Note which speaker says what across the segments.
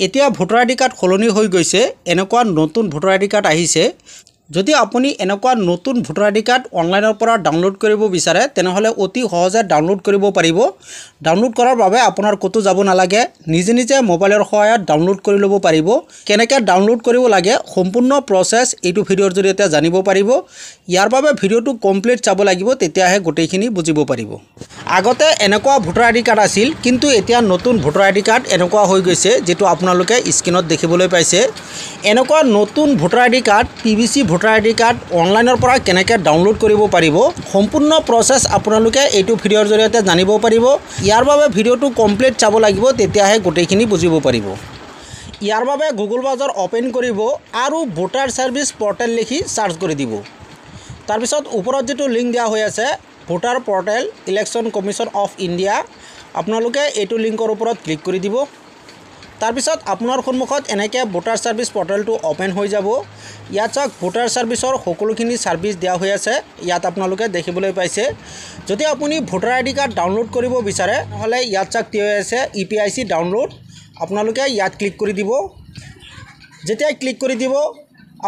Speaker 1: এতিয়া voter ID card সলনি হৈ গৈছে, এনেকুৱা নতুন ভোটাৰ আইডি কাৰ্ড আহিছে। যদি আপুনি এনেকুৱা নতুন ভোটাৰ আইডি কাৰ্ড অনলাইনৰ পৰা ডাউনলোড কৰিব বিচাৰে তেনেহ'লে অতি সহজে ডাউনলোড কৰিব পাৰিব। ডাউনলোড কৰাৰ বাবে আপোনাৰ ক'তো যাব নালাগে, নিজে নিজে মোবাইলৰ সহায়ত ডাউনলোড কৰি ল'ব পাৰিব। কেনেকৈ ডাউনলোড কৰিব লাগে সম্পূৰ্ণ প্ৰচেছ এইটো ভিডিঅ'ৰ জৰিয়তে জানিব পাৰিব। ইয়াৰ বাবে ভিডিঅ'টো কমপ্লিট চাব লাগিব, তেতিয়াহে গোটেইখিনি বুজিব পাৰিব। আগতে এনেকুৱা ভোটাৰ আইডি কাৰ্ড আছিল, কিন্তু এতিয়া নতুন ভোটাৰ আইডি কাৰ্ড এনেকুৱা হৈ গৈছে, যেটো আপোনালোকে স্ক্ৰীনত দেখিবলৈ পাইছে। এনেকুৱা নতুন voter ID card PVC voter ID card অনলাইনৰ পৰা কেনেকৈ ডাউনলোড কৰিব পাৰিব সম্পূৰ্ণ প্ৰচেছ আপোনালোকে এইটো ভিডিঅ'ৰ জৰিয়তে জানিব পাৰিব। ইয়াৰ বাবে ভিডিঅ'টো কমপ্লিট চাব লাগিব, তেতিয়াহে গোটেইখিনি বুজিব পাৰিব। ইয়াৰ বাবে গুগল ব্ৰাউজাৰ অ'পেন কৰিব আৰু ভোটাৰ ছাৰ্ভিচ পৰ্টেল লিখি চাৰ্চ কৰি দিব। তাৰপিছত ওপৰত যেটো লিংক দিয়া হৈ আছে voter portal election commission of India, আপোনালোকে এইটো লিংকৰ ওপৰত ক্লিক কৰি দিব। তাৰপিছত আপোনাৰ সন্মুখত এনেকৈ ভোটাৰ ছাৰ্ভিচ পৰ্টেলটো অ'পেন হৈ যাব। ইয়াত চাওক ভোটাৰ ছাৰ্ভিচৰ সকলোখিনি ছাৰ্ভিচ দিয়া হৈ আছে, ইয়াত আপোনালোকে দেখিবলৈ পাইছে। যদি আপুনি ভোটাৰ আইডি কাৰ্ড ডাউনলোড কৰিব বিচাৰে নহ'লে ইয়াত চাওক দিয়া হৈ আছে EPIC ডাউনলোড, আপোনালোকে ইয়াত ক্লিক কৰি দিব। যেতিয়া ক্লিক কৰি দিব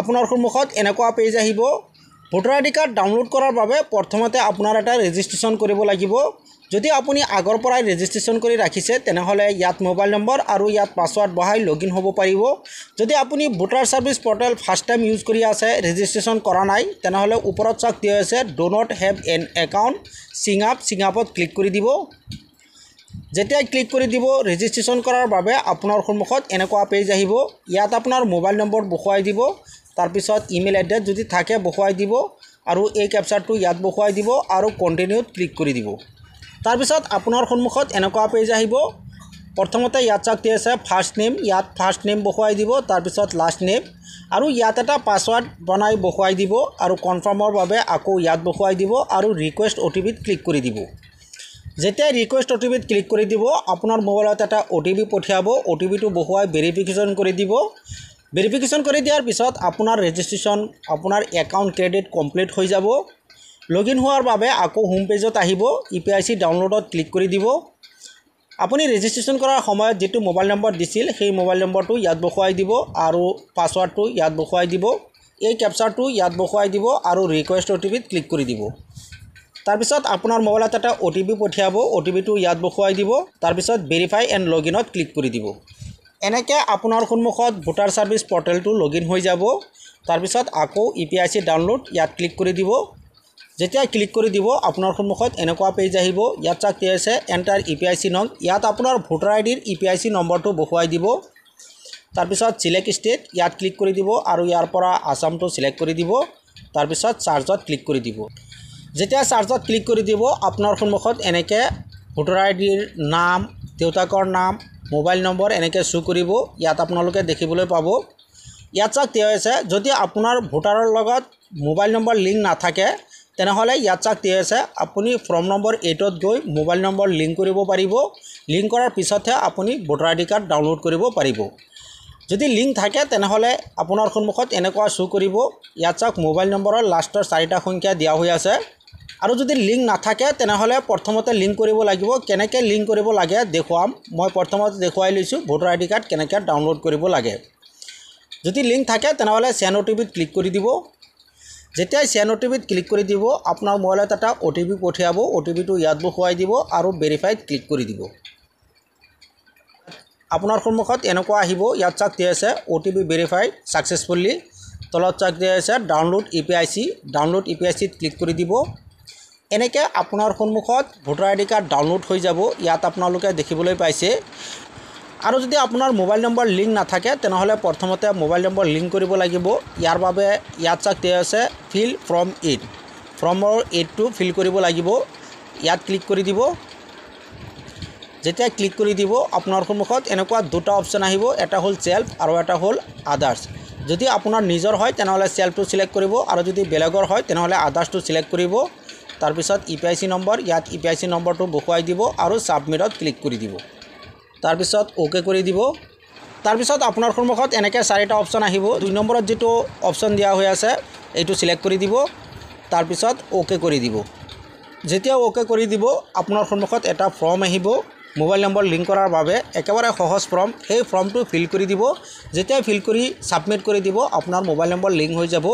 Speaker 1: আপোনাৰ সন্মুখত এনেকুৱা পেজ আহিব। ভোটাৰ আইডি কাৰ্ড ডাউনলোড কৰাৰ বাবে প্ৰথমতে আপোনাৰ এটা ৰেজিষ্ট্ৰেশ্যন কৰিব লাগিব। যদি আপুনি আগৰ পৰাই ৰেজিষ্ট্ৰেশ্যন কৰি ৰাখিছে তেনেহ'লে ইয়াত মোবাইল নম্বৰ আৰু ইয়াত পাছৱৰ্ড বহাই লগইন হ'ব পাৰিব। যদি আপুনি voter service portal first time use কৰি আছে, ৰেজিষ্ট্ৰেশ্যন কৰা নাই, তেনেহ'লে ওপৰত চাওক দিয়া আছে do not have N account চিং আপত ক্লিক কৰি দিব। যেতিয়া ক্লিক কৰি দিব ৰেজিষ্ট্ৰেশ্যন কৰাৰ বাবে আপোনাৰ সন্মুখত এনেকুৱা পেজ আহিব। ইয়াত আপোনাৰ মোবাইল নম্বৰ বহুৱাই দিব, তাৰপিছত ইমেইল এড্ৰেছ যদি থাকে বহুৱাই দিব আৰু এই কেপচাৰটো ইয়াত বহুৱাই দিব আৰু কণ্টিনিউত ক্লিক কৰি দিব। তাৰপিছত আপোনাৰ সন্মুখত এনেকুৱা পেজ আহিব। প্ৰথমতে ইয়াত চাওক দিয়া আছে ফাৰ্ষ্ট নেম, ইয়াত ফাৰ্ষ্ট নেম বহুৱাই দিব, তাৰপিছত লাষ্ট নেম আৰু ইয়াত এটা পাছৱৰ্ড বনাই বহুৱাই দিব আৰু কনফাৰ্মৰ বাবে আকৌ ইয়াত বহুৱাই দিব আৰু ৰিকুৱেষ্ট OTPত ক্লিক কৰি দিব। যেতিয়া ৰিকুৱেষ্ট OTPত ক্লিক কৰি দিব আপোনাৰ মোবাইলত এটা OTP পঠিয়াব, OTPটো বহুৱাই ভেৰিফিকেশ্যন কৰি দিব। ভেৰিফিকেশ্যন কৰি দিয়াৰ পিছত আপোনাৰ ৰেজিষ্ট্ৰেশ্যন আপোনাৰ একাউণ্ট ক্ৰেডিট কমপ্লিট হৈ যাব। লগইন হোৱাৰ বাবে আকৌ হোম পেজত আহিব, EPIC ডাউনলোডত ক্লিক কৰি দিব। আপুনি ৰেজিষ্ট্ৰেশ্যন কৰাৰ সময়ত যেটো মোবাইল নম্বৰ দিছিল সেই মোবাইল নম্বৰটো ইয়াত বহুৱাই দিব আৰু পাছৱৰ্ডটো ইয়াত বহুৱাই দিব। এই কেপচাৰটো ইয়াত বহুৱাই দিব আৰু ৰিকুৱেষ্ট OTPত ক্লিক কৰি দিব। তাৰপিছত আপোনাৰ মোবাইলত এটা OTP পঠিয়াব, OTPটো ইয়াত বহুৱাই দিব, তাৰপিছত ভেৰিফাই এণ্ড লগইনত ক্লিক কৰি দিব। এনেকৈ আপোনাৰ সন্মুখত ভোটাৰ ছাৰ্ভিচ পৰ্টেলটো লগইন হৈ যাব। তাৰপিছত আকৌ EPIC ডাউনলোড ইয়াত ক্লিক কৰি দিব। যেতিয়া ক্লিক কৰি দিব আপোনাৰ সন্মুখত এনেকুৱা পেজ আহিব। ইয়াত চাওক দিয়া আছে এণ্টাৰ EPIC নং, ইয়াত আপোনাৰ ভোটাৰ আইডিৰ EPIC নম্বৰটো বহুৱাই দিব। তাৰপিছত চিলেক্ট ষ্টেট ইয়াত ক্লিক কৰি দিব আৰু ইয়াৰ পৰা আসামটো চিলেক্ট কৰি দিব। তাৰপিছত চাৰ্জত ক্লিক কৰি দিব। যেতিয়া চাৰ্জত ক্লিক কৰি দিব আপোনাৰ সন্মুখত এনেকৈ ভোটাৰ আইডিৰ নাম, দেউতাকৰ নাম, মোবাইল নম্বৰ এনেকৈ শ্ব' কৰিব, ইয়াত আপোনালোকে দেখিবলৈ পাব। ইয়াত চাওক দিয়া আছে যদি আপোনাৰ ভোটাৰৰ লগত মোবাইল নম্বৰ লিংক নাথাকে তেনেহ'লে ইয়াত চাওক দিয়া আছে আপুনি ফৰ্ম নম্বৰ 8ত গৈ মোবাইল নম্বৰ লিংক কৰিব পাৰিব। লিংক কৰাৰ পিছতহে আপুনি ভোটাৰ আইডি কাৰ্ড ডাউনলোড কৰিব পাৰিব। যদি লিংক থাকে তেনেহ'লে আপোনাৰ সন্মুখত এনেকুৱা শ্ব' কৰিব। ইয়াত চাওক মোবাইল নম্বৰৰ লাষ্টৰ 4টা সংখ্যা দিয়া হৈ আছে। আৰু যদি লিংক নাথাকে তেনেহ'লে প্ৰথমতে লিংক কৰিব লাগিব। কেনেকৈ লিংক কৰিব লাগে দেখুৱাম, মই প্ৰথমতে দেখুৱাই লৈছোঁ ভোটাৰ আইডি কাৰ্ড কেনেকৈ ডাউনলোড কৰিব লাগে। যদি লিংক থাকে তেনেহ'লে চেণ্ড OTPত ক্লিক কৰি দিব। যেতিয়াই চেণ্ড OTPত ক্লিক কৰি দিব আপোনাৰ মোবাইলত এটা OTP পঠিয়াব, OTPটো ইয়াত বহুৱাই দিব আৰু ভেৰিফাইত ক্লিক কৰি দিব। আপোনাৰ সন্মুখত এনেকুৱা আহিব। ইয়াত চাওক দিয়া আছে OTP ভেৰিফাইড ছাকচেছফুলি, তলত চাওক দিয়া আছে ডাউনলোড EPIC, ডাউনলোড EPICত ক্লিক কৰি দিব। এনেকৈ আপোনাৰ সন্মুখত ভোটাৰ আইডি কাৰ্ড ডাউনলোড হৈ যাব, ইয়াত আপোনালোকে দেখিবলৈ পাইছে। আৰু যদি আপোনাৰ মোবাইল নম্বৰ লিংক নাথাকে তেনেহ'লে প্ৰথমতে মোবাইল নম্বৰ লিংক কৰিব লাগিব। ইয়াৰ বাবে ইয়াত চাওক দিয়া আছে ফিল ফৰ্ম 8, ফৰ্মৰ 8টো ফিল কৰিব লাগিব, ইয়াত ক্লিক কৰি দিব। যেতিয়া ক্লিক কৰি দিব আপোনাৰ সন্মুখত এনেকুৱা দুটা অপশ্যন আহিব, এটা হ'ল চেল্ফ আৰু এটা হ'ল আদাৰ্ছ। যদি আপোনাৰ নিজৰ হয় তেনেহ'লে চেল্ফটো চিলেক্ট কৰিব আৰু যদি বেলেগৰ হয় তেনেহ'লে আদাৰ্ছটো চিলেক্ট কৰিব। তাৰপিছত EPIC নম্বৰ, ইয়াত EPIC নম্বৰটো বহুৱাই দিব আৰু ছাবমিটত ক্লিক কৰি দিব। তাৰপিছত অ'কে কৰি দিব। তাৰপিছত আপোনাৰ সন্মুখত এনেকৈ 4টা অপশ্যন আহিব। 2 নম্বৰত যেটো অপশ্যন দিয়া হৈ আছে এইটো চিলেক্ট কৰি দিব, তাৰপিছত অ'কে কৰি দিব। যেতিয়া অ'কে কৰি দিব আপোনাৰ সন্মুখত এটা ফৰ্ম আহিব। মোবাইল নম্বৰ লিংক কৰাৰ বাবে একেবাৰে সহজ ফৰ্ম। সেই ফৰ্মটো ফিল কৰি দিব। যেতিয়া ফিল কৰি ছাবমিট কৰি দিব আপোনাৰ মোবাইল নম্বৰ লিংক হৈ যাব।